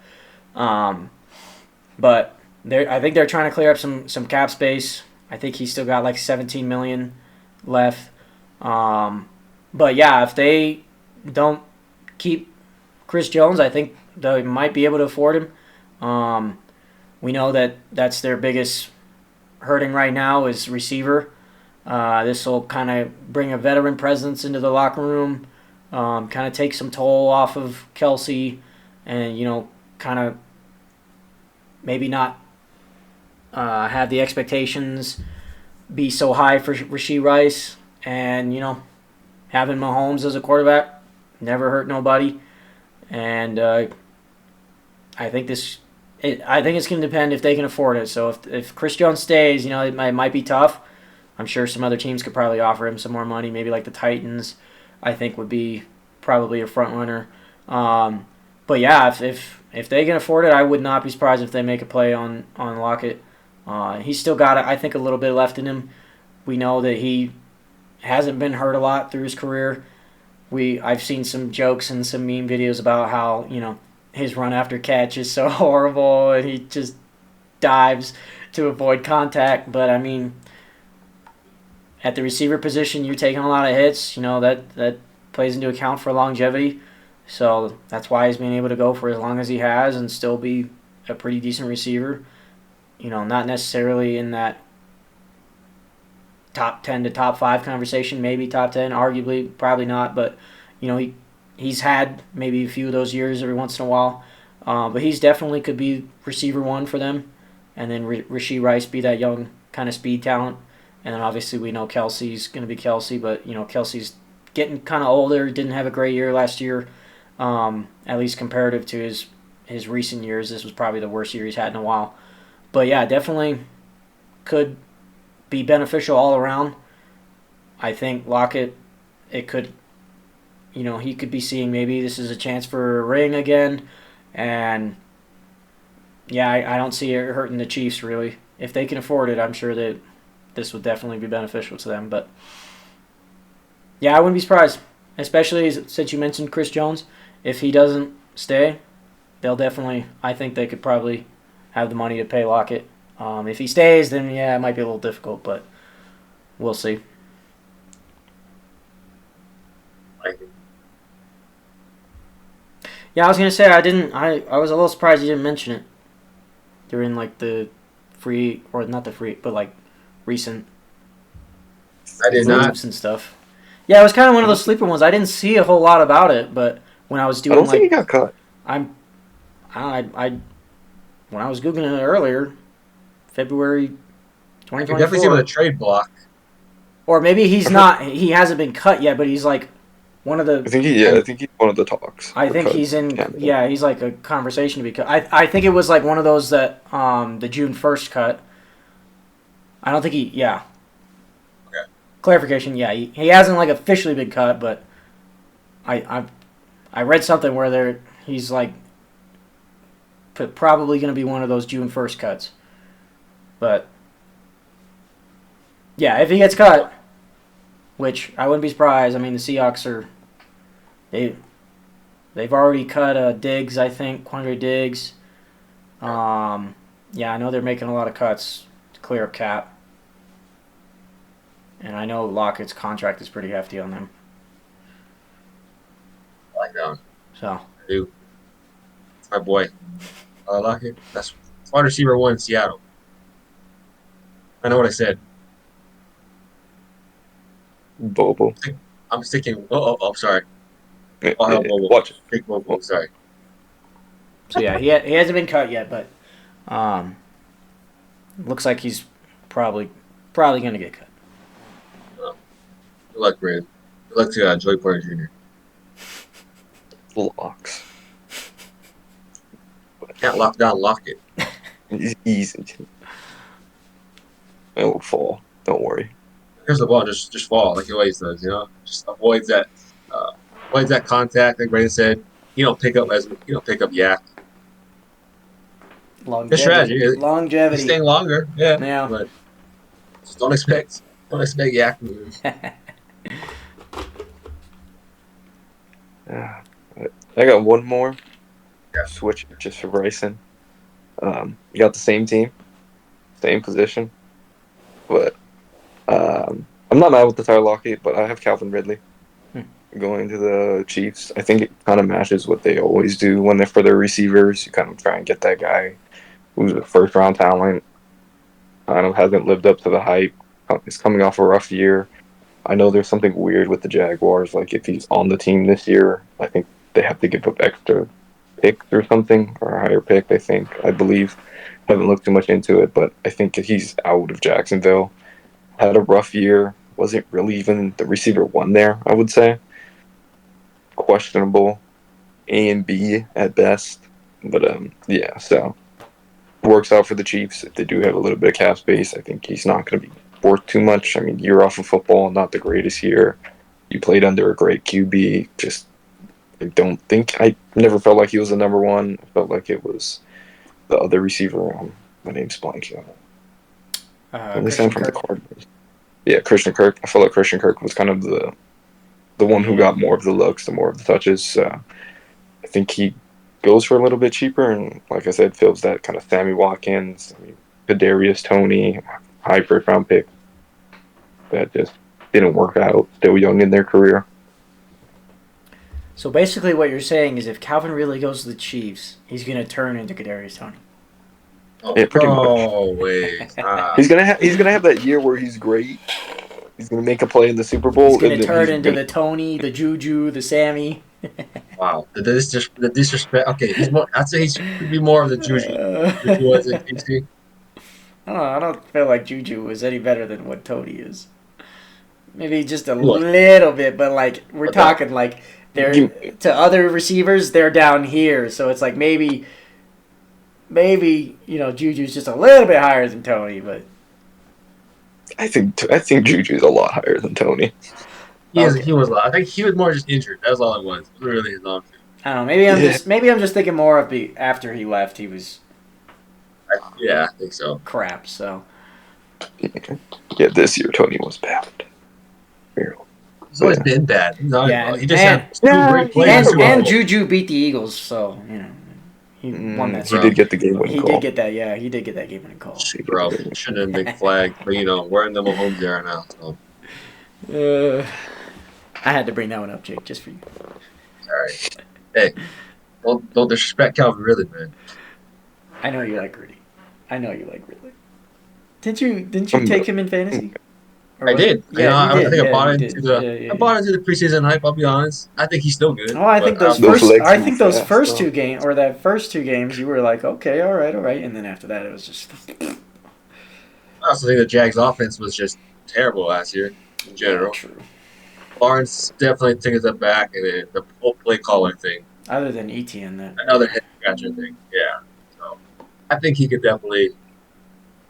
um, but I think they're trying to clear up some cap space. I think he's still got like 17 million left. But yeah, if they don't keep Chris Jones, I think they might be able to afford him. We know that that's their biggest hurting right now is receiver. This will kind of bring a veteran presence into the locker room, kind of take some toll off of Kelsey, and kind of maybe not have the expectations be so high for Rashee Rice, and having Mahomes as a quarterback never hurt nobody, and I think I think it's going to depend if they can afford it. So if Chris Jones stays, it might be tough. I'm sure some other teams could probably offer him some more money. Maybe like the Titans, I think would be probably a front runner. But yeah, if they can afford it, I would not be surprised if they make a play on Lockett. He's still got, I think, a little bit left in him. We know that he hasn't been hurt a lot through his career. I've seen some jokes and some meme videos about how his run after catch is so horrible and he just dives to avoid contact. But I mean, at the receiver position, you're taking a lot of hits. That plays into account for longevity. So that's why he's been able to go for as long as he has and still be a pretty decent receiver. Not necessarily in that top 10 to top 5 conversation, maybe top 10, arguably, probably not. But, he's had maybe a few of those years every once in a while. But he's definitely could be receiver one for them. And then Rashee Rice be that young kind of speed talent. And then obviously we know Kelsey's going to be Kelsey, but Kelsey's getting kind of older. Didn't have a great year last year, at least comparative to his recent years. This was probably the worst year he's had in a while. But yeah, definitely could be beneficial all around. I think Lockett, it could, he could be seeing maybe this is a chance for a ring again, and Yeah, I don't see it hurting the Chiefs really. If they can afford it, I'm sure that this would definitely be beneficial to them. But yeah, I wouldn't be surprised, especially since you mentioned Chris Jones. If he doesn't stay, they'll definitely. I think they could probably have the money to pay Lockett. If he stays, then yeah, it might be a little difficult, but we'll see. Like, Yeah, I was gonna say I didn't. I was a little surprised you didn't mention it during like the free or not the free, but like recent I did not. moves and stuff. Yeah, it was kind of one of those sleeper ones. I didn't see a whole lot about it, but when I was I doing don't think he like got cut. I'm I when I was googling it earlier, February I could definitely see him with a 2024, trade block. or maybe he's I heard, not. He hasn't been cut yet, but he's like one of the. I think he's one of the talks I for think cut he's in. candidate. Yeah, he's like a conversation to be cut. I think it was like one of those that the June 1st cut. I don't think he. Yeah, Okay. clarification. Yeah, he hasn't like officially been cut, but I I read something where he's like probably going to be one of those June 1st cuts. But yeah, if he gets cut, which I wouldn't be surprised. I mean, the Seahawks are they they've already cut Diggs. I think Quandre Diggs. Yeah, I know they're making a lot of cuts to clear up cap, and I know Lockett's contract is pretty hefty on them. I like that one. So I do. It's my boy. Lockett. That's wide receiver one in Seattle. I know what I said. Bobo. I'm sticking. Oh, sorry. Oh, hell, Bobo. Watch it. Big Bobo. Sorry. yeah, he hasn't been cut yet, but um, looks like he's probably going to get cut. Good luck, Brad. Good luck to Joey Porter Jr. Locks. Can't lock down Lockett. He's easy. It will fall. Don't worry. Here's the ball, just fall like he always does. Just avoids that contact. Like Brandon said, you don't pick up yak. Good strategy. He's Longevity. staying longer, yeah, Yeah. but just don't expect yak moves. I got one more. Yeah. Switch it just for Bryson. You got the same team, same position, but I'm not mad with the Tyler Lockett, but I have Calvin Ridley going to the Chiefs. I think it kind of matches what they always do when they're for their receivers. You kind of try and get that guy who's a first round talent. Kind of hasn't lived up to the hype. He's coming off a rough year. I know there's something weird with the Jaguars. Like if he's on the team this year, I think they have to give up extra picks or something, or a higher pick. I believe. Haven't looked too much into it, but I think he's out of Jacksonville. Had a rough year. Wasn't really even the receiver one there, I would say. Questionable A and B at best. But yeah, so works out for the Chiefs. If they do have a little bit of cap space, I think he's not going to be worth too much. I mean, year off of football, not the greatest year. You played under a great QB. Just I never felt like he was the number one. I felt like it was the other receiver. My name's blanking. They signed from the Cardinals. Yeah, Christian Kirk. I felt like Christian Kirk was kind of the one who got more of the looks, the more of the touches. I think he goes for a little bit cheaper, and like I said, fills that kind of Sammy Watkins, Kadarius Toney, high first round pick that just didn't work out. Still young in their career. So basically, what you're saying is if Calvin really goes to the Chiefs, he's going to turn into Kadarius Toney. Yeah, pretty much. Oh wait, He's gonna have that year where he's great. He's gonna make a play in the Super Bowl. He's going and to then turn into the Tony, the Juju, the Sammy. wow, the disrespect. Okay, I'd say he should be more of the Juju. Juju was in DC. I don't know. I don't feel like Juju is any better than what Tony is. Maybe just a Look. little bit, but like we're Okay. talking like they're to other receivers, they're down here. So it's like maybe Juju's just a little bit higher than Tony, but I think Juju's a lot higher than Tony. He was. I think he was more just injured. That's all it was. Literally his arm. I don't know. Maybe I'm just thinking more of after he left, he was Yeah, I think so. crap. So Yeah, this year Tony was bad. Real. He's always Yeah. been bad. yeah, He just had two Yeah, great he plays in had a Super and run. Bowl. Juju beat the Eagles, so he won that He Super did Bro, get the game winning He did call. get that. Yeah, he did get that game winning call. He did get bro, the game shouldn't have been flagged. But we're in the Mahomes era now. So Uh, I had to bring that one up, Jake, just for you. all right. Hey, don't disrespect Calvin Ridley, man. I know you like Rudy. I know you like Ridley. Didn't you winning. take him in fantasy? Or I what? did. Yeah, you I did. think Yeah, you did. Yeah, I yeah, yeah. bought into the preseason hype. I'll be honest. I think he's still good, Oh, I but think those Those first. legs I move think those fast, first though. two game or that first two games, you were like, okay, all right, and then after that, it was just. I also think the Jags' offense was just terrible last year in Yeah, general. true. Lawrence definitely took a step back, and then the whole play calling thing, Other than ETN, that another head scratcher thing. Yeah, so I think he could definitely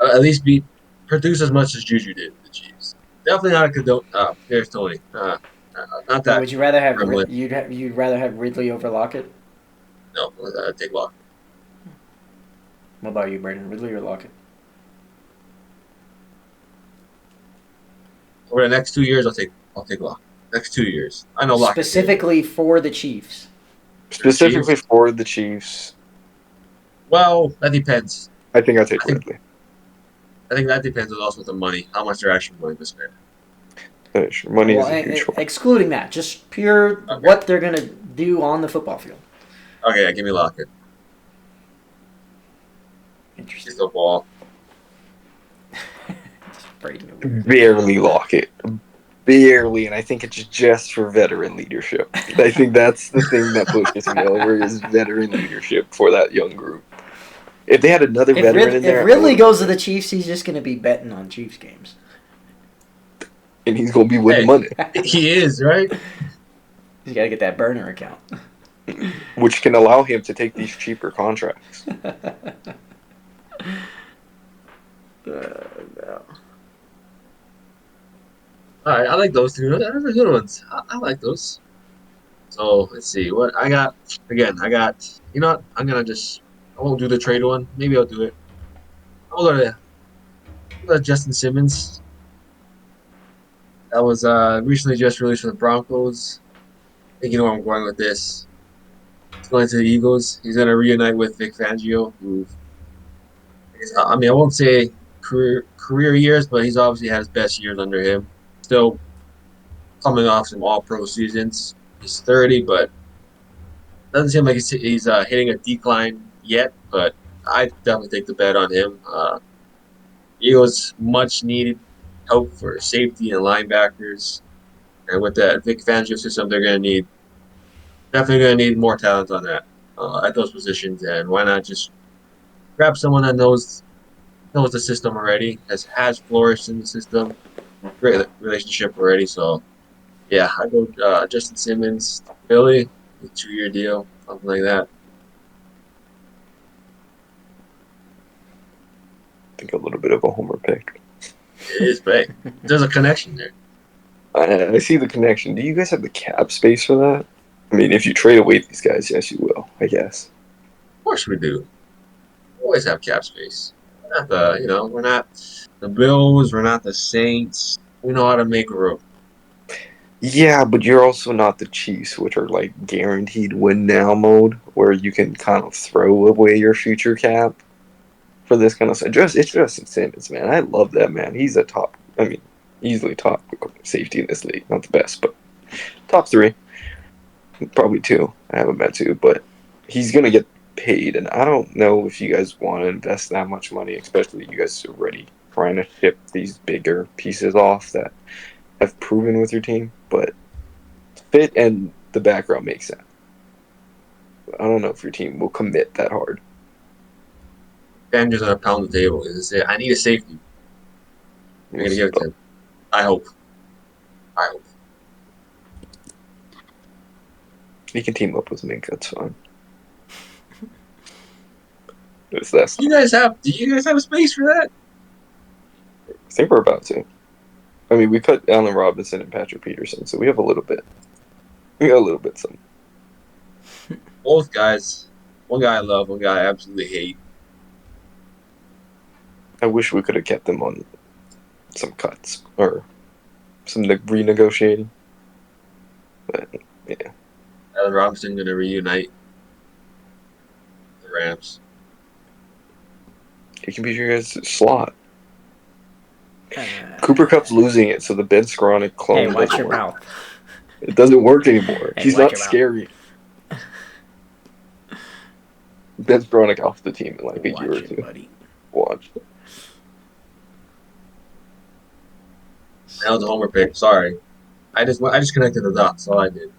at least be produce as much as Juju did with the Chiefs. Definitely not a condone. There's Tony. Not But that would you rather have gremlin. you'd rather have Ridley over Lockett? No, take Lock. What about you, Brandon? Ridley or Lockett? Over the next 2 years, I'll take Lock. Next 2 years, I know Lock is good. Specifically for the Chiefs. For the Specifically Chiefs. for the Chiefs, Well, that depends. I think I take I think Ridley. I think that depends also with the money, how much they're actually willing to spend. Money Well, is a huge one. excluding that, just pure Okay, what they're gonna do on the football field. okay, give me Lockett. Interesting. He's the ball. Just Brady over here. Barely lock it. Barely, and I think it's just for veteran leadership. I think that's the thing that pushes me over is veteran leadership for that young group. If they had another veteran in If there, I Ridley would've goes to put the Chiefs, he's just gonna be betting on Chiefs games. and he's gonna be winning Hey, money, he is right. He's got to get that burner account. which can allow him to take these cheaper contracts. No. All right, I like those two. Those are good ones. I like those. So let's see what I got. Again, I got. You know what? I won't do the trade one. Maybe I'll do it. I'll go to Justin Simmons. That was recently just released from the Broncos. I think you know where I'm going with this. He's going to the Eagles. He's going to reunite with Vic Fangio, who I mean, I won't say career years, but he's obviously had his best years under him. Still coming off some All Pro seasons. He's 30, but doesn't seem like he's hitting a decline yet. But I definitely take the bet on him. Eagles much needed help for safety and linebackers, and with that Vic Fangio system, they're going to need definitely going to need more talent on that at those positions. And why not just grab someone that knows the system already, has flourished in the system, great relationship already. So yeah, I go Justin Simmons, Philly, a 2 year deal, something like that. I think a little bit of a homer pick. It is big. There's a connection there. I see the connection. Do you guys have the cap space for that? I mean, if you trade away these guys, yes, you will. I guess. Of course we do. We always have cap space. We're not the Bills. We're not the Saints. We know how to make room. Yeah, but you're also not the Chiefs, which are like guaranteed win now mode, where you can kind of throw away your future cap for this kind of stuff. It's Justin Simmons, man. I love that man. He's a top. I mean, easily top safety in this league. Not the best, but top three, probably two. I haven't met two, but he's gonna get paid, and I don't know if you guys want to invest that much money, especially you guys are already trying to ship these bigger pieces off that have proven with your team, but fit and the background makes sense. I don't know if your team will commit that hard. Fangio's gonna pound the table and say, "I need a safety." You're gonna give it to him. I hope. I hope. You can team up with Mink. That's fine. That's Do you guys have space for that? I think we're about to. I mean, we cut Allen Robinson and Patrick Peterson, so we have a little bit. We got a little bit some. Both guys. One guy I love, one guy I absolutely hate. I wish we could have kept him on some cuts or some renegotiating. But yeah, Allen Robinson going to reunite the Rams. he can be your guys' slot. Uh, Cooper Cup's losing it, so the Ben Skowronek hey, clone watch doesn't your work. mouth. It doesn't work anymore. Hey, He's watch not your mouth. scary. Ben Skowronek off the team in like a year or Watch it, two. buddy. Watch. That was a homer pick. Sorry. I just connected the dots. That's all I did.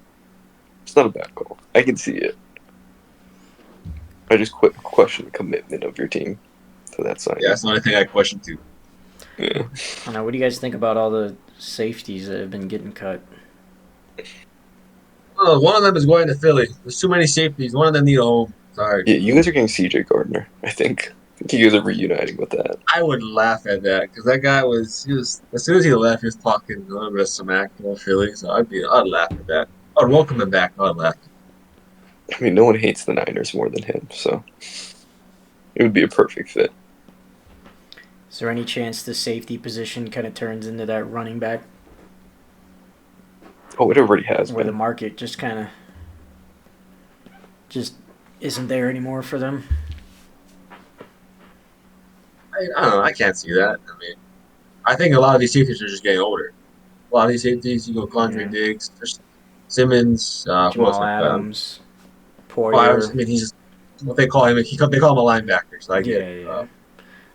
It's not a bad call. I can see it. I just question the commitment of your team to that signing. Yeah, that's the only thing I questioned too. Yeah. I don't know. What do you guys think about all the safeties that have been getting cut? Oh, one of them is going to Philly. There's too many safeties. One of them need a home. Sorry. Yeah, you guys are getting CJ Gardner, I think. I think you guys are reuniting with that. I would laugh at that because that guy he was as soon as he left, he was talking a little bit of smack about Philly. So I'd laugh at that. I'd welcome him back. I'd laugh. I mean, no one hates the Niners more than him, so it would be a perfect fit. Is there any chance the safety position kind of turns into that running back Oh, it already has where the been. market just kind of just isn't there anymore for them? I don't know. I can't see that. I mean, I think a lot of these safeties are just getting older. A lot of these safeties, you go Condre Yeah. Diggs, there's Simmons, who else Jamal like that? Adams, Well, Adams, I Poyer. mean, he's just what they call him. They call him a linebacker, so I get Yeah, it. yeah.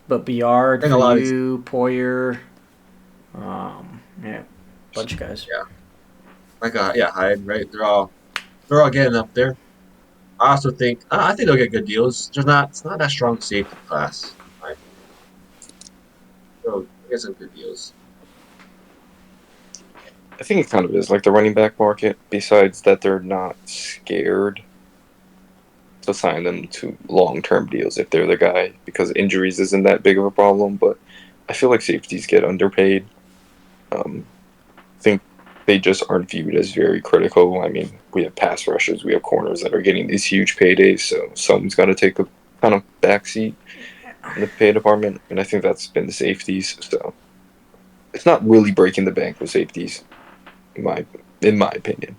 But I Biard think a for lot of these, you, Poyer, yeah, bunch of guys. yeah, like yeah, Hyde, right? They're all getting up there. I also think I think they'll get good deals. It's not that strong safety class. Right? So I get some good deals. I think it kind of is like the running back market, besides that they're not scared to sign them to long term deals if they're the guy, because injuries isn't that big of a problem, but I feel like safeties get underpaid. I think they just aren't viewed as very critical. I mean, we have pass rushers, we have corners that are getting these huge paydays, so someone's got to take a kind of backseat in the pay department, and I think that's been the safeties. So it's not really breaking the bank with safeties, in my opinion.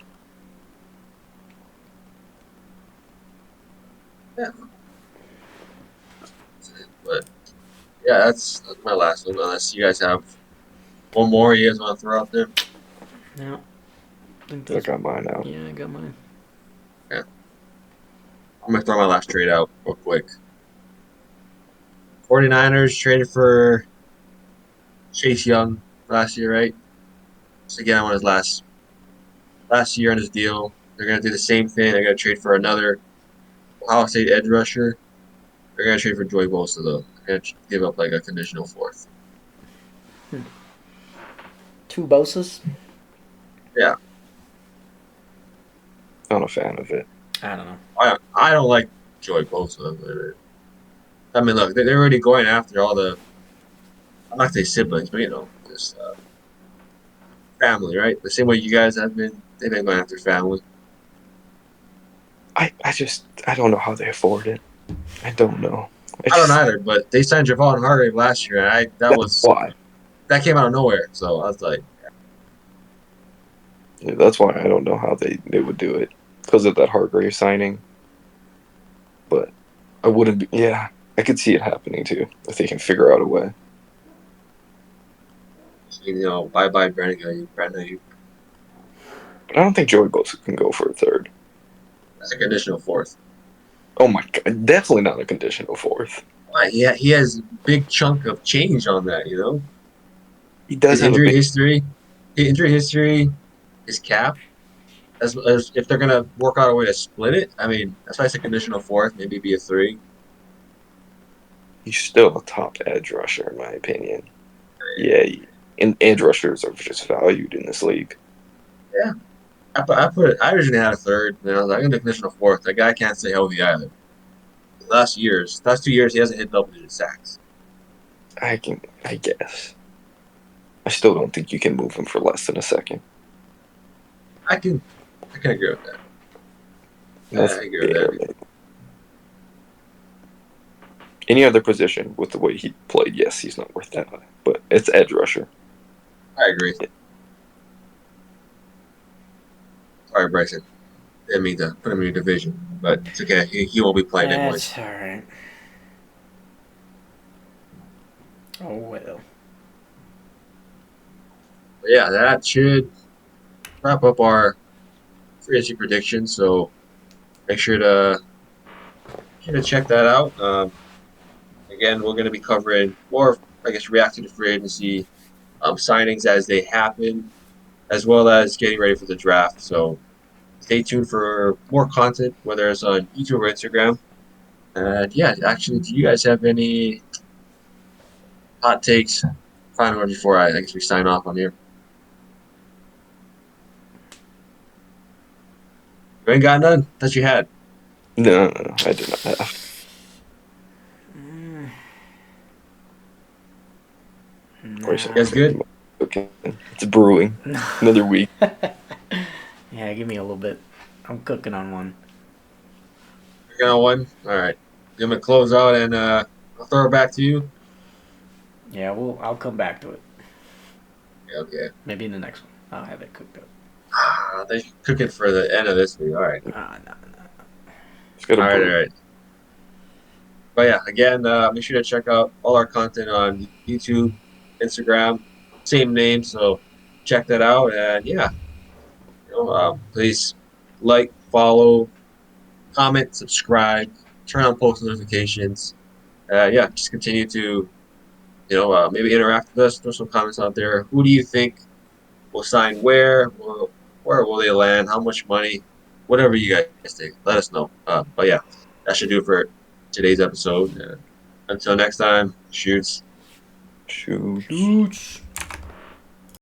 Yeah, but yeah, that's my last one. Unless you guys have one more you guys want to throw out there. Yeah, I think I that's. got mine out. Yeah, I got mine. Yeah, I'm gonna throw my last trade out real quick. 49ers traded for Chase Young last year, right? So again, on his last year on his deal. They're gonna do the same thing. They're gonna trade for another Ohio State edge rusher. They're gonna trade for Joey Bosa though. They're gonna give up like a conditional fourth. Two Bosas? Yeah, Not a fan of it. I don't know. I don't like Joey Bosa. I mean, look, they're already going after all the. I'm not gonna say siblings, but just family, right? The same way you guys have been. They've been going after family. I don't know how they afford it. I don't know. I don't either, but they signed Javon Hargrave last year, and That's why. that came out of nowhere. So I was like, Yeah, that's why I don't know how they would do it because of that Hargrave signing. But I wouldn't be. Yeah, I could see it happening too if they can figure out a way. bye bye, Brandon. Brandon, But I don't think Joey Bosa can go for a third. that's a conditional fourth. Oh my god, definitely not a conditional fourth. Yeah, he has a big chunk of change on that. He does His have a injury big. history, his cap. As if they're gonna work out a way to split it. I mean, that's why it's a conditional fourth, maybe be a three. He's still a top edge rusher in my opinion. Yeah, and edge rushers are just valued in this league. Yeah, I originally had a third. I was like, I'm gonna conditional fourth. That guy can't stay healthy either. Last 2 years, he hasn't hit double-digit sacks. I guess. I still don't think you can move him for less than a second. I can agree with that. That's I agree with that. barely. Any other position with the way he played, yes, he's not worth that high. But it's edge rusher. I agree. Sorry, Bryson. Didn't mean to put him in your division, but it's okay. He won't be playing anyways. That's all right. Oh well. But yeah, that should wrap up our free agency predictions. So make sure to check that out. Again, we're going to be covering more, I guess, reacting to free agency signings as they happen, as well as getting ready for the draft. So stay tuned for more content, whether it's on YouTube or Instagram. And yeah, actually, do you guys have any hot takes? Final one before I guess we sign off on here. You ain't got none that you had. No, I did not have. Nah. You You guys good? Okay, it's brewing. Another week. Yeah, give me a little bit. I'm cooking on one. You got one? All right. I'm going to close out and I'll throw it back to you. Yeah, I'll come back to it. Okay. Maybe in the next one. I'll have it cooked up. They should cook it for the end of this week. All right. No. It's got All to right, brew. all right. But yeah, again, make sure to check out all our content on YouTube, Instagram, same name. So check that out. And yeah, please like, follow, comment, subscribe, turn on post notifications. Yeah, just continue to maybe interact with us. Throw some comments out there. Who do you think will sign where? Where will they land? How much money? Whatever you guys think, let us know. But yeah, that should do it for today's episode. Until next time, shoots. Shoot. Shoots.